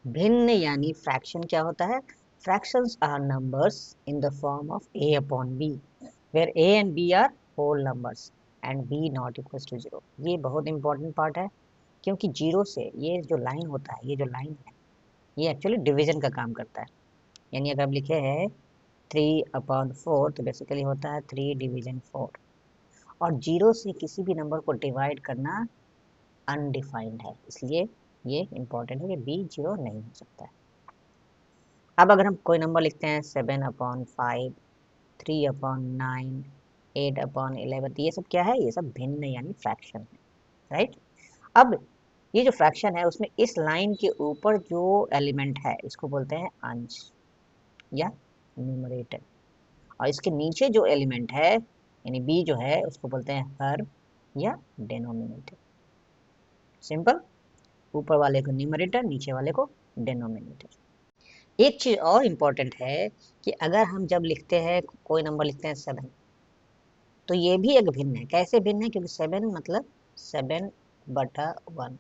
भिन्न यानी फ्रैक्शन क्या होता है? Fractions are numbers in the form of a upon b, where a and b are whole numbers and b not equal to zero. ये बहुत important part है, क्योंकि जीरो से ये जो लाइन होता है, ये जो लाइन है, ये एक्चुअली डिवीजन का काम करता है। यानी अगर आप लिखे हैं 3/4 तो बेसिकली होता है 3 डिवीजन 4। और जीरो से किसी भी नंबर को डिवाइड करना अनडिफाइंड है, इसलिए ये इंपॉर्टेंट है कि बी जीरो नहीं हो सकता है। अब अगर हम कोई नंबर लिखते हैं 7/5, 3/9, 8/11, तो ये सब क्या है? ये सब भिन्न यानी फ्रैक्शन है, राइट। अब ये जो फ्रैक्शन है उसमें इस लाइन के ऊपर जो एलिमेंट है इसको बोलते हैं अंश या न्यूमरेटर, और इसके नीचे जो एलिमेंट है यानी बी जो है उसको बोलते हैं हर या डेनोमिनेटर। सिंपल, ऊपर वाले को न्यूमरेटर, नीचे वाले को डेनोमिनेटर। एक चीज और इम्पोर्टेंट है कि अगर हम जब लिखते हैं कोई नंबर लिखते हैं 7, तो ये भी एक भिन्न है। कैसे भिन्न है? क्योंकि 7 मतलब 7/1,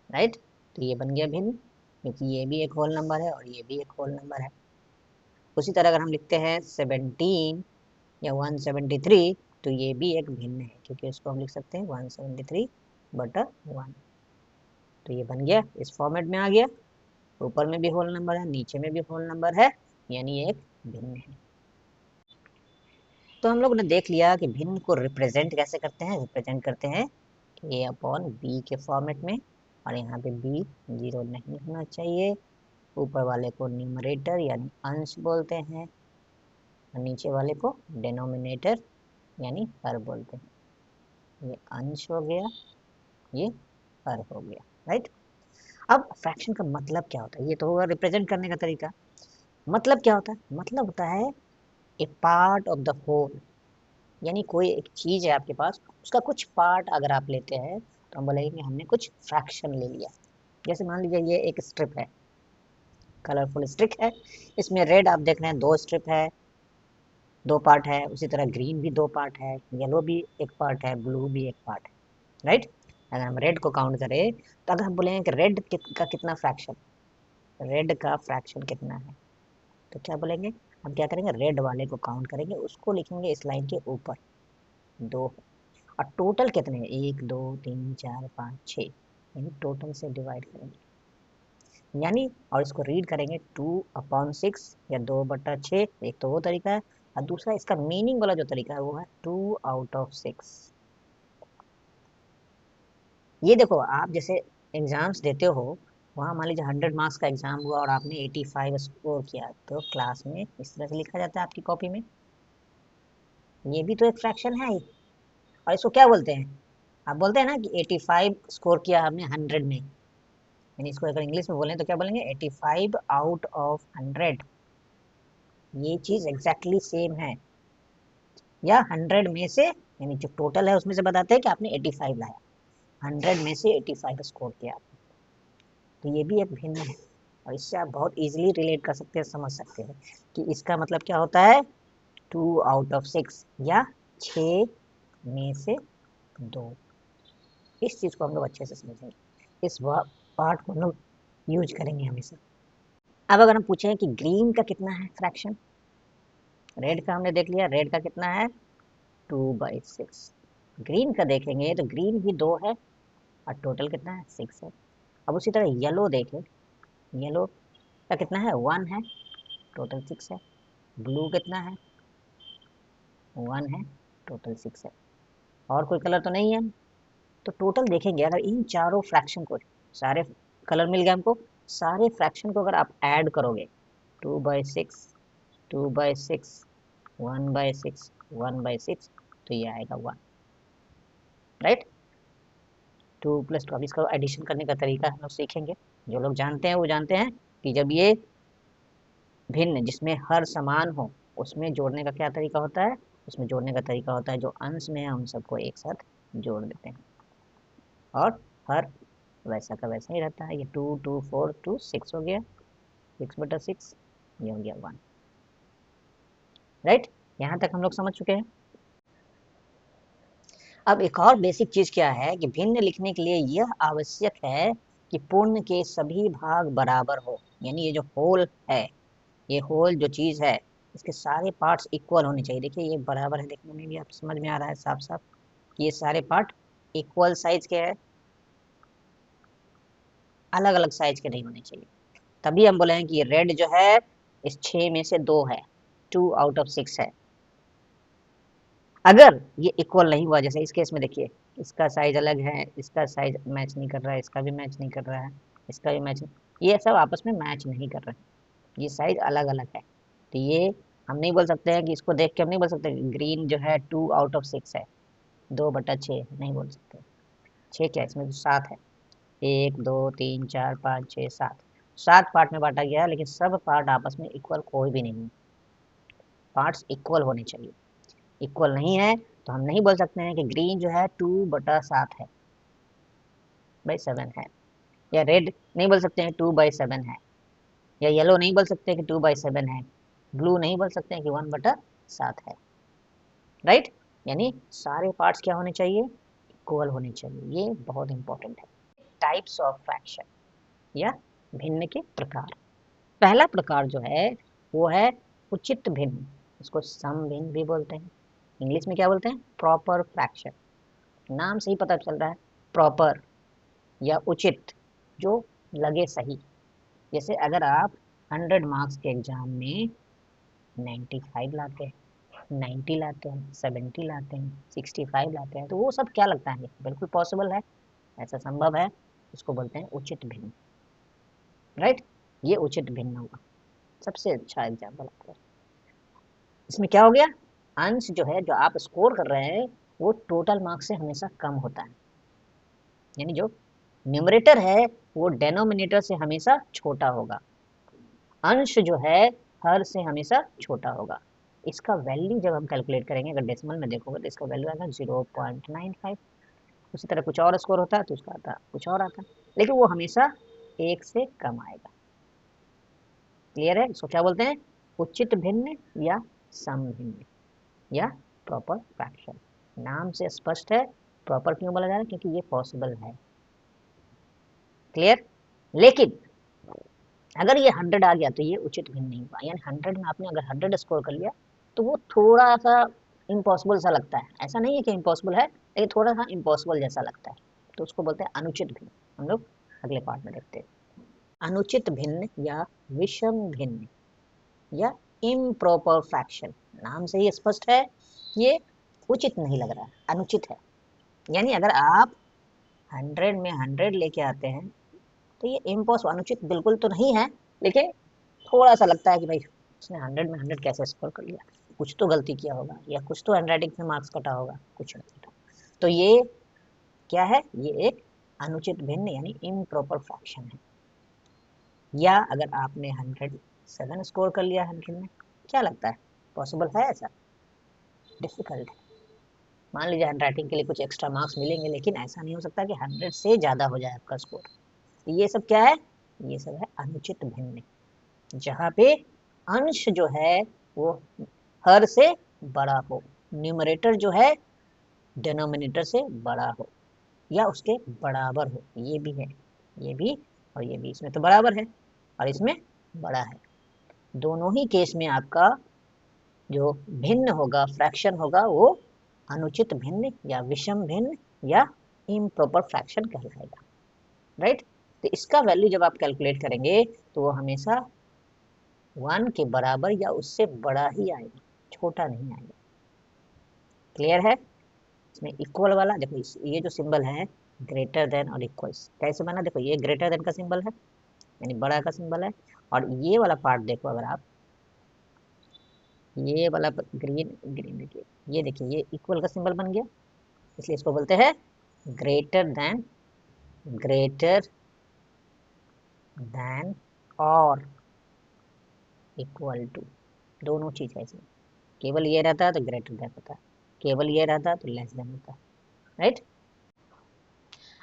राइट। तो ये बन गया भिन्न, क्योंकि ये भी एक होल नंबर है और ये भी एक होल नंबर है। उसी तरह अगर हम लिखते हैं 17 या 173, तो ये भी एक भिन्न है, क्योंकि उसको हम लिख सकते हैं 173/1। तो ये बन गया, इस फॉर्मेट में आ गया। ऊपर में भी होल नंबर है, नीचे में भी होल नंबर है, यानी ये एक भिन्न है। तो हम लोग ने देख लिया कि भिन्न को रिप्रेजेंट कैसे करते हैं। रिप्रेजेंट करते हैं a अपॉन b के फॉर्मेट में, और यहाँ पे b जीरो नहीं होना चाहिए। ऊपर वाले को न्यूमरेटर यानी अंश बोलते हैं, और नीचे वाले को डेनोमिनेटर यानी हर बोलते हैं। ये अंश हो गया, ये हर हो गया, राइट। अब फ्रैक्शन का मतलब क्या होता है? ये तो होगा रिप्रेजेंट करने का तरीका। मतलब क्या होता है? मतलब होता है ए पार्ट ऑफ द होल, यानी कोई एक चीज है आपके पास, उसका कुछ पार्ट अगर आप लेते हैं तो हम बोलेंगे कि हमने कुछ फ्रैक्शन ले लिया। जैसे मान लीजिए ये एक स्ट्रिप है, कलरफुल स्ट्रिप है, इसमें रेड आप देख रहे हैं 2 स्ट्रिप है, 2 पार्ट है। उसी तरह ग्रीन भी 2 पार्ट है, येलो भी एक पार्ट है, ब्लू भी एक पार्ट है, राइट। अगर हम रेड को काउंट करें तो अगर हम बोलेंगे कि रेड का कितना फ्रैक्शन, रेड का फ्रैक्शन कितना है, तो क्या बोलेंगे? हम क्या करेंगे? रेड वाले को काउंट करेंगे, उसको लिखेंगे इस लाइन के ऊपर 2। और टोटल कितने हैं? 1 2 3 4 5 6, यानी टोटल से डिवाइड करेंगे, यानी और इसको रीड करेंगे 2/6 या 2/6। एक तो वो तरीका है, और दूसरा इसका मीनिंग वाला जो तरीका है वो है 2/6। ये देखो, आप जैसे एग्जाम्स देते हो, वहाँ मान लीजिए 100 मार्क्स का एग्जाम हुआ और आपने 85 स्कोर किया, तो क्लास में इस तरह से लिखा जाता है आपकी कॉपी में। ये भी तो एक फ्रैक्शन है ही। और इसको क्या बोलते हैं? आप बोलते हैं ना कि 85 स्कोर किया आपने 100 में, यानी इसको अगर इंग्लिश में बोलें तो क्या बोलेंगे? 85/100। ये चीज एग्जैक्टली सेम है। या 100 में से, यानी जो टोटल है उसमें से बताते हैं कि आपने 85 लाया, 100 में से 85 स्कोर किया आपने। तो ये भी एक भिन्न है, और इससे आप बहुत इजीली रिलेट कर सकते हैं, समझ सकते हैं कि इसका मतलब क्या होता है। 2/6 या 6 में से 2। इस चीज को हम लोग अच्छे से समझेंगे, इस पार्ट को हम लोग यूज करेंगे हमेशा। अब अगर हम पूछें कि ग्रीन का कितना है फ्रैक्शन, रेड का हमने देख लिया, रेड का कितना है 2/6। ग्रीन का देखेंगे तो ग्रीन भी 2 है, और टोटल कितना है 6 है। अब उसी तरह येलो देखें, येलो का कितना है 1 है, टोटल 6 है। ब्लू कितना है 1 है, टोटल 6 है। और कोई कलर तो नहीं है। तो टोटल देखेंगे, अगर इन चारों फ्रैक्शन को, सारे कलर मिल गए हमको, सारे फ्रैक्शन को अगर आप ऐड करोगे, 2/6, 2/6, 1/6, 1/6, तो ये आएगा 1, राइट। 2 + 2, अब इसका एडिशन करने का तरीका हम लोग सीखेंगे। जो लोग जानते हैं वो जानते हैं कि जब ये भिन्न जिसमें हर समान हो, उसमें जोड़ने का क्या तरीका होता है? उसमें जोड़ने का तरीका होता है जो अंश में है उन सबको एक साथ जोड़ देते हैं, और हर वैसा का वैसा ही रहता है। ये 2 2 4 2 6 हो गया, 6/6, ये हो गया 1, राइट। यहाँ तक हम लोग समझ चुके हैं। अब एक और बेसिक चीज क्या है कि भिन्न लिखने के लिए यह आवश्यक है कि पूर्ण के सभी भाग बराबर हो, यानी ये जो होल है, ये होल जो चीज है, इसके सारे पार्ट्स इक्वल होने चाहिए। देखिए ये बराबर है, देखने में भी आप समझ में आ रहा है साफ साफ कि ये सारे पार्ट इक्वल साइज के है, अलग अलग साइज के नहीं होने चाहिए। तभी हम बोले हैं कि रेड जो है इस 6 में से 2 है, 2 आउट ऑफ 6 है। अगर ये इक्वल नहीं हुआ, जैसे इस केस में देखिए इसका साइज अलग है, इसका साइज मैच नहीं कर रहा है, इसका भी मैच नहीं कर रहा है, इसका भी मैच नहीं, ये सब आपस में मैच नहीं कर रहे हैं, ये साइज अलग अलग है। तो ये हम नहीं बोल सकते हैं कि इसको देख के हम नहीं बोल सकते ग्रीन जो है 2 आउट ऑफ 6 है, 2/6 नहीं बोल सकते। 6 क्या, इसमें तो 7 है, 1 2 3 4 5 6 7, 7 पार्ट में बांटा गया है, लेकिन सब पार्ट आपस में इक्वल कोई भी नहीं है, पार्ट्स इक्वल होने चाहिए। इक्वल नहीं है तो हम नहीं बोल सकते हैं कि ग्रीन जो है 2/7 है, बाई 7 है, या रेड नहीं बोल सकते हैं 2/7 है, या येलो नहीं बोल सकते कि 2/7 है, ब्लू नहीं बोल सकते हैं कि 1/7 है, राइट। यानी सारे पार्ट्स क्या होने चाहिए, इक्वल होने चाहिए, ये बहुत इंपॉर्टेंट है। टाइप्स ऑफ फ्रैक्शन या भिन्न के प्रकार। पहला प्रकार जो है वो है उचित भिन्न, इसको सम भिन्न भी बोलते हैं, इंग्लिश में क्या बोलते हैं, प्रॉपर फ्रैक्शन। नाम से ही पता चल रहा है, प्रॉपर या उचित, जो लगे सही। जैसे अगर आप 100 मार्क्स के एग्जाम में 95 लाते हैं, 90 लाते हैं, 70 लाते हैं, 65 लाते हैं, तो वो सब क्या लगता है, बिल्कुल पॉसिबल है, ऐसा संभव है, इसको बोलते हैं उचित भिन्न, राइट। ये उचित भिन्न होगा, सबसे अच्छा एग्जाम्पल आपका। इसमें क्या हो गया, अंश जो है जो आप स्कोर कर रहे हैं वो टोटल मार्क्स से हमेशा कम होता है, यानी जो न्यूमरेटर है वो डेनोमिनेटर से हमेशा छोटा होगा, अंश जो है हर से हमेशा छोटा होगा। इसका वैल्यू जब हम कैलकुलेट करेंगे, अगर डेसिमल में देखोगे तो इसका वैल्यू आएगा 0.95। उसी तरह कुछ और स्कोर होता है तो उसका आता कुछ और आता, लेकिन वो हमेशा 1 से कम आएगा। क्लियर है, इसको क्या बोलते हैं, उचित भिन्न या सम भिन्न या प्रॉपर फ्रैक्शन। नाम से स्पष्ट है, प्रॉपर क्यों बोला जा रहा है, क्योंकि ये पॉसिबल है। क्लियर। लेकिन अगर ये 100 आ गया तो ये उचित भिन्न नहीं हुआ, यानी 100 में आपने अगर 100 स्कोर कर लिया तो वो थोड़ा सा इम्पॉसिबल सा लगता है, ऐसा नहीं है कि इम्पॉसिबल है, लेकिन थोड़ा सा इम्पॉसिबल जैसा लगता है, तो उसको बोलते हैं अनुचित भिन्न। हम लोग अगले पार्ट में देखते हैं। अनुचित भिन्न या विषम भिन्न या इम्प्रॉपर फ्रैक्शन। नाम से ही स्पष्ट है, ये उचित नहीं लग रहा है, अनुचित है। यानी अगर आप 100 में 100 लेके आते हैं तो ये इम्पॉसिबल, अनुचित बिल्कुल तो नहीं है, लेकिन थोड़ा सा लगता है कि भाई उसने 100 में 100 कैसे स्कोर कर लिया, कुछ तो गलती किया होगा, या कुछ तो हैंडराइटिंग में मार्क्स कटा होगा, कुछ नहीं कटा। तो ये क्या है, ये एक अनुचित भिन्न यानी इम्प्रॉपर फ्रैक्शन है। या अगर आपने 107 स्कोर कर लिया 100 में, क्या लगता है, पॉसिबल है ऐसा, डिफिकल्ट है। मान लीजिए हैंडराइटिंग के लिए कुछ एक्स्ट्रा मार्क्स मिलेंगे, लेकिन ऐसा नहीं हो सकता कि 100 से ज़्यादा हो जाए आपका स्कोर। ये सब क्या है, ये सब है अनुचित भिन्न, जहाँ पे अंश जो है वो हर से बड़ा हो, न्यूमरेटर जो है डिनोमिनेटर से बड़ा हो या उसके बराबर हो, ये भी है, ये भी और ये भी, इसमें तो बराबर है और इसमें बड़ा है। दोनों ही केस में आपका जो भिन्न होगा, फ्रैक्शन होगा, वो अनुचित भिन्न या विषम भिन्न या इम्प्रॉपर फ्रैक्शन कहलाएगा, राइट। तो इसका वैल्यू जब आप कैलकुलेट करेंगे तो वो हमेशा 1 के बराबर या उससे बड़ा ही आएगा, छोटा नहीं आएगा। क्लियर है। इसमें इक्वल वाला देखो, ये जो सिंबल है ग्रेटर देन और इक्वल्स कैसे बना, देखो ये ग्रेटर देन का सिंबल है, यानी बड़ा का सिंबल है, और ये वाला पार्ट देखो, अगर आप ये वाला ग्रीन ग्रीन देखिए, ये देखिए ये इक्वल का सिंबल बन गया, इसलिए इसको बोलते हैं ग्रेटर देन, ग्रेटर देन और इक्वल टू, दोनों चीज है इसमें। केवल ये रहता है तो ग्रेटर देन होता है, केवल ये रहता है तो लेस देन होता है, राइट।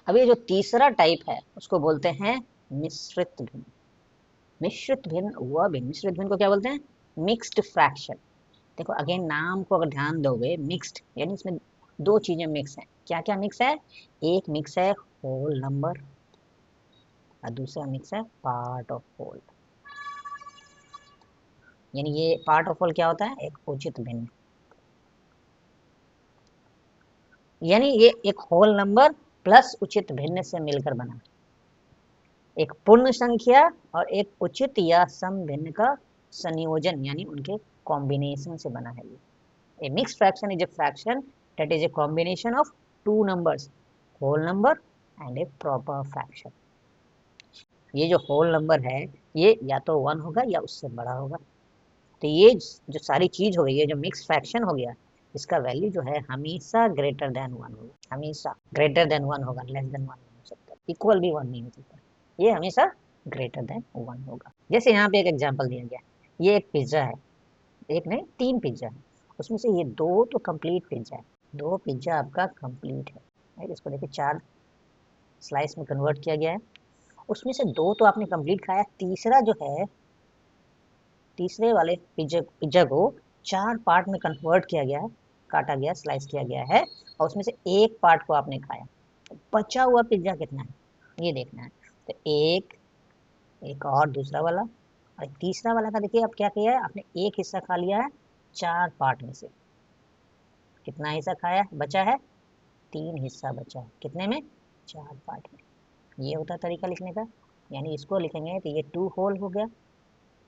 अब ये जो तीसरा टाइप है उसको बोलते हैं मिश्रित भिन्न। मिश्रित भिन्न हुआ भिन्न, मिश्रित भिन्न को क्या बोलते हैं, मिक्स्ड फ्रैक्शन। देखो अगेन नाम को अगर ध्यान दोगे, मिक्स्ड यानी इसमें दो चीजें मिक्स हैं। क्या क्या मिक्स है, एक मिक्स है होल नंबर, और दूसरा मिक्स है पार्ट ऑफ होल। यानी ये पार्ट ऑफ होल क्या होता है? एक उचित भिन्न। यानी ये एक होल नंबर प्लस उचित भिन्न से मिलकर बना, एक पूर्ण संख्या और एक उचित या सम भिन्न का संयोजन, यानी उनके कॉम्बिनेशन से बना है ये। A mixed fraction is a fraction that is a combination of two numbers, whole number and a proper fraction. ये जो whole number है ये या तो 1 होगा या उससे बड़ा होगा। तो ये जो सारी चीज हो गई, ये जो मिक्स फ्रैक्शन हो गया, इसका वैल्यू जो है हमेशा ग्रेटर देन 1 होगा, हमेशा ग्रेटर देन 1 होगा, लेस देन 1 नहीं हो सकता, इक्वल भी 1 नहीं हो सकता, ये हमेशा ग्रेटर देन 1 होगा। जैसे यहाँ पे एक एग्जांपल दिया गया, ये एक पिज्जा है, एक नहीं 3 पिज्जा है, उसमें से ये 2 तो कंप्लीट पिज्जा है, 2 पिज्जा आपका कंप्लीट है, राइट। इसको देखिए 4 स्लाइस में कन्वर्ट किया गया है, उसमें से 2 तो आपने कंप्लीट खाया, तीसरा जो है, तीसरे वाले पिज्जा को 4 पार्ट में कन्वर्ट किया गया है, काटा गया, स्लाइस किया गया है, और उसमें से एक पार्ट को आपने खाया, तो बचा हुआ पिज्जा कितना है ये देखना है। तो एक और दूसरा वाला, और तीसरा वाला का देखिए अब क्या किया है, आपने एक हिस्सा खा लिया है 4 पार्ट में से, कितना हिस्सा खाया, बचा है 3 हिस्सा बचा है, कितने में, 4 पार्ट में। ये होता है तरीका लिखने का। यानी इसको लिखेंगे तो ये 2 होल हो गया,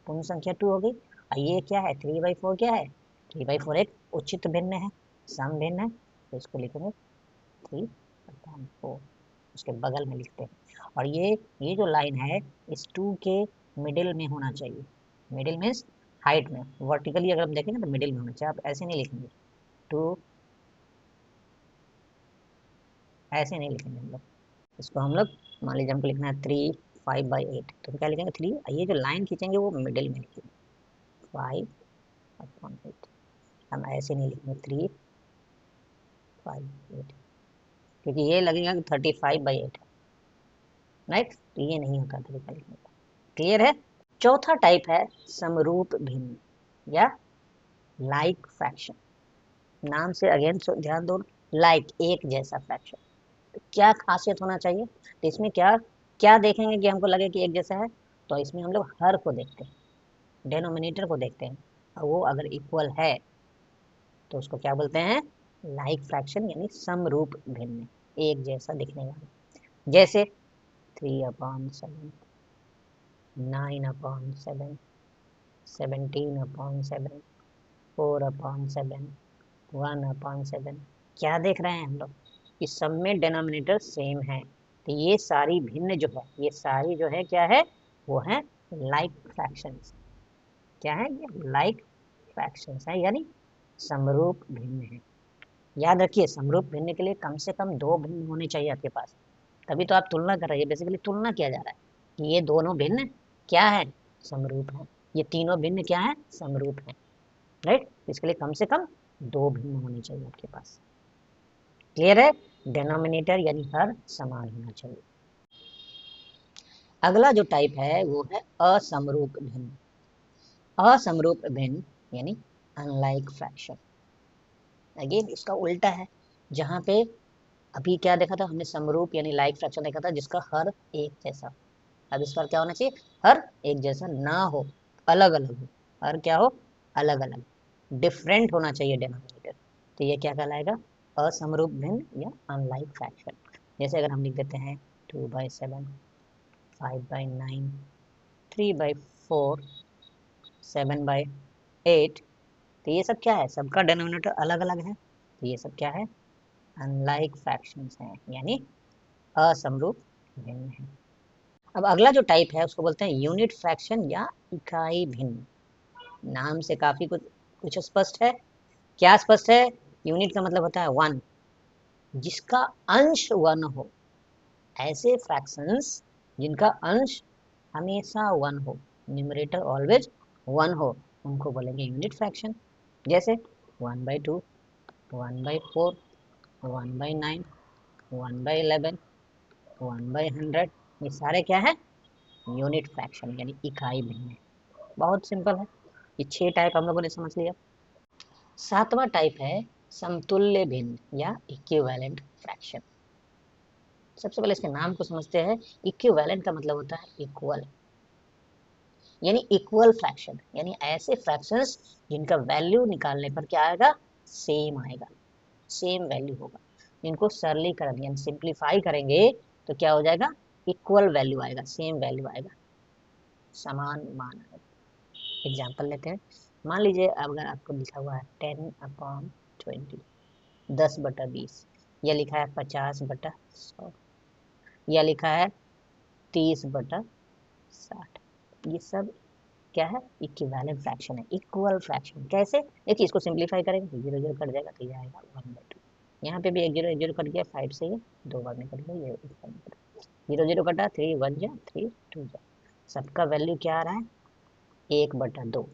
पूर्ण संख्या 2 हो गई, और ये क्या है 3/4, क्या है 3/4 एक उचित भिन्न है, सम भिन्न है, तो इसको लिखेंगे 3/4, उसके बगल में लिखते हैं। और ये जो लाइन है इस 2 के मिडिल में होना चाहिए, मिडिल मीन्स हाइट में, वर्टिकली अगर हम देखेंगे तो मिडिल में होना चाहिए, आप ऐसे नहीं लिखेंगे, 2 ऐसे नहीं लिखेंगे हम लोग, इसको हम लोग मान लीजिए हमको लिखना है 3 5/8, तो क्या लिखेंगे 3, ये जो लाइन खींचेंगे वो मिडिल में लिखेंगे 5/8, हम ऐसे नहीं लिखेंगे 3/8, क्योंकि ये लगेगा कि 35/8 है, राइट, तो ये नहीं होता तरीका लिखने का। क्लियर है। चौथा टाइप है समरूप भिन्न या लाइक फ्रैक्शन। नाम से अगेन ध्यान दो, लाइक एक जैसा फ्रैक्शन, तो क्या खासियत होना चाहिए, तो इसमें क्या क्या देखेंगे कि हमको लगे कि एक जैसा है, तो इसमें हम लोग हर को देखते हैं, डेनोमिनेटर को देखते हैं, और वो अगर इक्वल है तो उसको क्या बोलते हैं, लाइक फ्रैक्शन, यानी समरूप भिन्न, एक जैसा दिखने वाला। जैसे 3/7, 9/7, 17/7, 4/7, 1/7, क्या देख रहे हैं हम लोग, इस सब में डिनोमिनेटर सेम है, तो ये सारी भिन्न जो है, ये सारी जो है क्या है, वो है लाइक फ्रैक्शंस। क्या है ये, लाइक फ्रैक्शंस है, यानी समरूप भिन्न है। याद रखिए समरूप भिन्न के लिए कम से कम 2 भिन्न होने चाहिए आपके पास, तभी तो आप तुलना कर रहे हैं, बेसिकली तुलना किया जा रहा है कि ये दोनों भिन्न क्या है, समरूप है, ये तीनों भिन्न क्या है, समरूप है, राइट। इसके लिए कम से कम 2 भिन्न होने चाहिए आपके पास। क्लियर है, डिनोमिनेटर यानी हर समान होना चाहिए। अगला जो टाइप है वो है असमरूप भिन्न। असमरूप भिन्न यानी अनलाइक फ्रैक्शन, अगेन इसका उल्टा है, जहाँ पे अभी क्या देखा था हमने, समरूप यानी लाइक फ्रैक्शन देखा था जिसका हर एक जैसा, अब इस पर क्या होना चाहिए, हर एक जैसा ना हो, अलग अलग हो, हर क्या हो, अलग अलग, डिफरेंट होना चाहिए डिनोमिनेटर, तो ये क्या कहलाएगा, असमरूप भिन्न या अनलाइक फ्रैक्शन। जैसे अगर हम लिख देते हैं 2/7, 5/9, 3/4, 7/8, तो ये सब क्या है, सबका डिनोमिनेटर अलग अलग है, तो ये सब क्या है, अनलाइक फ्रैक्शंस हैं, यानी असमरूप भिन्न है। अब अगला जो टाइप है उसको बोलते हैं यूनिट फ्रैक्शन या इकाई भिन्न। नाम से काफी कुछ स्पष्ट है, क्या स्पष्ट है, यूनिट का मतलब होता है 1, जिसका अंश 1 हो, ऐसे फ्रैक्शंस जिनका अंश हमेशा 1 हो, न्यूमरेटर ऑलवेज 1 हो, उनको बोलेंगे यूनिट फ्रैक्शन। जैसे 1/2, 1/4, 1/9, 1/11, 1/100, ये सारे क्या है, यूनिट फ्रैक्शन यानी इकाई भिन्न है। बहुत सिंपल है, ये 6 टाइप हम लोगों ने समझ लिया। सातवां टाइप है समतुल्य भिन्न या इक्विवेलेंट फ्रैक्शन। सबसे पहले इसके नाम को समझते हैं। इक्विवेलेंट का मतलब होता है इक्वल, यानी इक्वल फ्रैक्शन, यानी ऐसे फ्रैक्शंस जिनका वैल्यू निकालने पर क्या आएगा, सेम आएगा, सेम वैल्यू होगा। इनको सरलीकरण यानी सिंप्लीफाई करेंगे तो क्या हो जाएगा, इक्वल वैल्यू आएगा, सेम वैल्यू आएगा, समान मान आएगा। एग्जाम्पल लेते हैं। मान लीजिए अगर आपको लिखा हुआ है 10/20, 10/20, या लिखा है 50/100, या लिखा है 30/60, ये सब क्या है, इक्विवेलेंट फ्रैक्शन है, इक्वल फ्रैक्शन। कैसे, देखिए इसको सिंप्लीफाई करेंगे तो 0 0 कट जाएगा तो ये आएगा 1/2। यहाँ पे भी 1 0 कट गया, 5 से ये 2 बार में कट गया, ये 0 0 कटा, 3 1 जा 3 2 जा, सबका वैल्यू क्या आ रहा है, 1/2।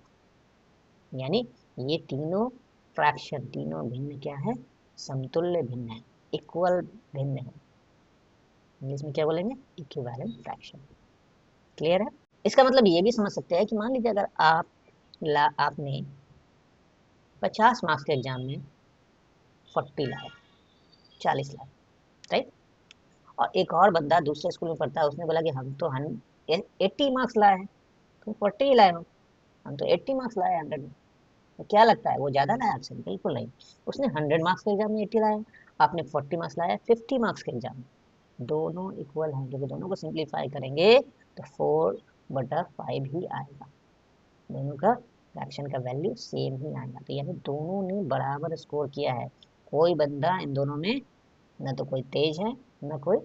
यानी ये तीनों फ्रैक्शन, तीनों भिन्न क्या है, समतुल्य भिन्न है, इक्वल भिन्न है, इंग्लिश में क्या बोलेंगे, इक्विवेलेंट फ्रैक्शन। क्लियर है। इसका मतलब ये भी समझ सकते हैं कि मान लीजिए अगर आपने 50 मार्क्स के एग्जाम में 40 लाए, 40 लाए, राइट, और एक और बंदा दूसरे स्कूल में पढ़ता है, उसने बोला कि हम तो 80 मार्क्स लाए हैं, तुम 40 ही लाए हो, हम तो 80 मार्क्स लाए 100 में, तो क्या लगता है वो ज्यादा लाया आपसे, बिल्कुल नहीं। उसने 100 मार्क्स के एग्जाम में 80 लाया, आपने 40 मार्क्स लाया 50 मार्क्स के एग्जाम में, दोनों इक्वल हैं, क्योंकि दोनों को सिंप्लीफाई करेंगे तो 4/5 ही आएगा, दोनों का फ्रैक्शन का वैल्यू सेम ही आएगा। तो यानी दोनों ने बराबर स्कोर किया है, कोई बंदा इन दोनों में न तो कोई तेज है न कोई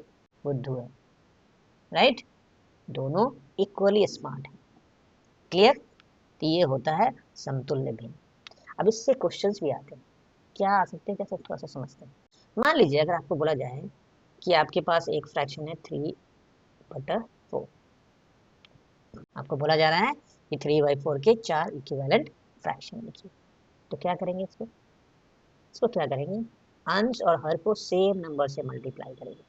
बुद्धू है, राइट, दोनों इक्वली स्मार्ट है। क्लियर। तो ये होता है समतुल्य भिन्न। अब इससे क्वेश्चंस भी आते हैं, क्या आ सकते हैं, कैसे, थोड़ा सा समझते हैं। मान लीजिए अगर आपको बोला जाए कि आपके पास एक फ्रैक्शन है 3/4, आपको बोला जा रहा है कि 3/4 के 4 इक्विवेलेंट फ्रैक्शन लिखिए, तो क्या करेंगे इसको क्या करेंगे, अंश और हर को सेम नंबर से मल्टीप्लाई करेंगे,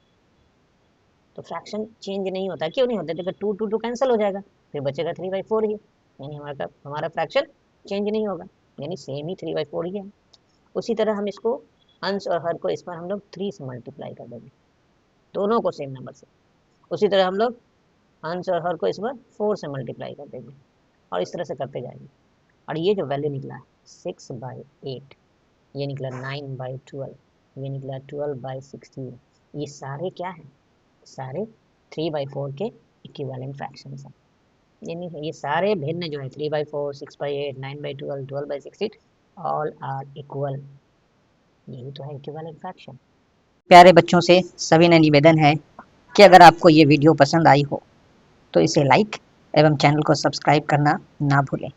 तो फ्रैक्शन चेंज नहीं होता, क्यों नहीं होता, देखो 2 2 2 कैंसिल हो जाएगा, फिर बचेगा 3/4 ही, यानी हमारा फ्रैक्शन चेंज नहीं होगा, यानी सेम ही 3/4 ही है। उसी तरह हम इसको अंश और हर को इस पर हम लोग 3 से मल्टीप्लाई कर देंगे, दोनों को सेम नंबर से। उसी तरह हम लोग अंश और हर को इस पर 4 से मल्टीप्लाई कर देंगे, और इस तरह से करते जाएंगे। और ये जो वैल्यू निकला 6/8, ये निकला 9/12, ये निकला 12/16, ये सारे क्या है, सारे 3/4 के इक्विवेलेंट फ्रैक्शंस हैं। यानी ये सारे भिन्न जो है 3/4, 6/8, 9/12, 12/16, ऑल आर इक्वल, यही तो है इक्विवेलेंट फ्रैक्शन। प्यारे बच्चों से सभी ने निवेदन है कि अगर आपको ये वीडियो पसंद आई हो तो इसे लाइक एवं चैनल को सब्सक्राइब करना ना भूलें।